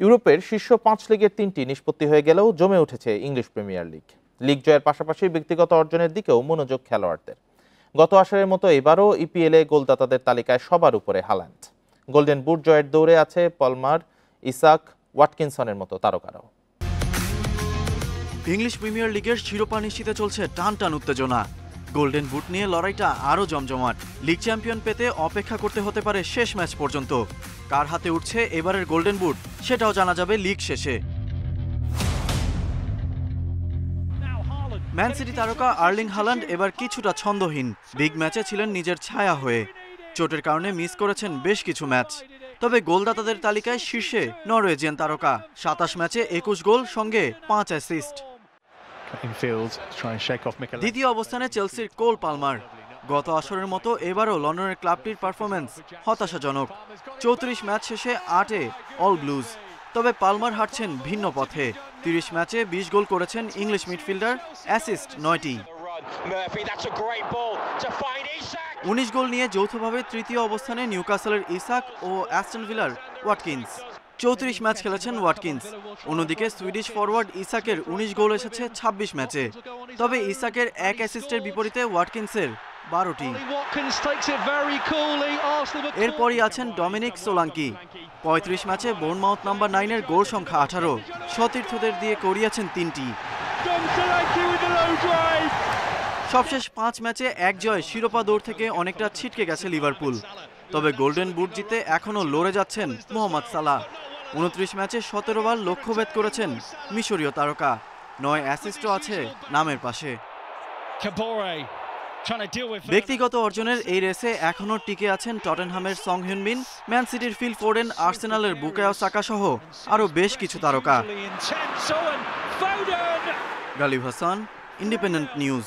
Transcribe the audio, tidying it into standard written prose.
ইউরোপের শীর্ষ 5 লিগের 3টি নিষ্পত্তি হয়ে গেলেও জমে উঠেছে ইংলিশ প্রিমিয়ার লিগ। লিগ জয়ের পাশাপাশি ব্যক্তিগত অর্জনের দিকেও মনোযোগ খেলোয়াড়দের। গত আসরের মতো এবারও ইপিএলে গোলদাতাদের তালিকায় সবার উপরে হাল্যান্ড। গোল্ডেন বুট জয়ের দৌড়ে আছে পলমার, ইসাক, ওয়াটকিনসনের মতো তারকারাও। ইংলিশ প্রিমিয়ার লিগের শিরোপা নিশ্চিতে চলছে টান টান উত্তেজনা। গোল্ডেন বুট নিয়ে লড়াইটা আরও জমজমাট। লিগ চ্যাম্পিয়ন পেতে অপেক্ষা করতে হতে পারে শেষ ম্যাচ পর্যন্ত। কার হাতে উঠছে এবারের গোল্ডেন বুট সেটাও জানা যাবে লিগ শেষে। ম্যান সিটি তারকা আর্লিং হাল্যান্ড এবার কিছুটা ছন্দহীন। বিগ ম্যাচে ছিলেন নিজের ছায়া হয়ে। চোটের কারণে মিস করেছেন বেশ কিছু ম্যাচ। তবে গোলদাতাদের তালিকায় শীর্ষে নরওয়েজিয়ান তারকা। 27 ম্যাচে 21 গোল, সঙ্গে 5 অ্যাসিস্ট। দ্বিতীয় অবস্থানে চেলসির কোল পালমার। গত আসরের মতো এবারও লন্ডনের ক্লাবটির পারফরম্যান্স হতাশাজনক। 34 ম্যাচ শেষে 8-এ অল ব্লুজ। তবে পালমার হাঁটছেন ভিন্ন পথে। 30 ম্যাচে 20 গোল করেছেন ইংলিশ মিডফিল্ডার, অ্যাসিস্ট 9টি। 19 গোল নিয়ে যৌথভাবে তৃতীয় অবস্থানে নিউক্যাসলের ইসাক ও অ্যাস্টন ভিলার ওয়াটকিন্স। 34 ম্যাচ খেলেছেন ওয়াটকিন্স। অন্যদিকে সুইডিশ ফরওয়ার্ড ইসাকের 19 গোল এসেছে 26 ম্যাচে। তবে ইসাকের 1 অ্যাসিস্টের বিপরীতে ওয়াটকিন্সের 12টি। এরপরই আছেন ডমিনিক সোলাঙ্কি। 35 ম্যাচে বোর্নমাউথ নাম্বার 9-এর গোল সংখ্যা 18। সতীর্থদের দিয়ে করিয়েছেন 3টি। সবশেষ 5 ম্যাচে 1 জয় শিরোপা দৌড় থেকে অনেকটা ছিটকে গেছে লিভারপুল। তবে গোল্ডেন বুট জিতে এখনও লড়ে যাচ্ছেন মোহাম্মদ সালাহ। 29 ম্যাচে 17 বার লক্ষ্যভেদ করেছেন মিশরীয় তারকা। 9 অ্যাসিস্টও আছে নামের পাশে। ব্যক্তিগত অর্জনের এই রেসে এখনও টিকে আছেন টটেনহামের সং হিউন-মিন, ম্যান সিটির ফিল ফোডেন, আর্সেনালের বুকায়ো সাকা সহ আরও বেশ কিছু তারকা। Ghalib Hasan, Independent news.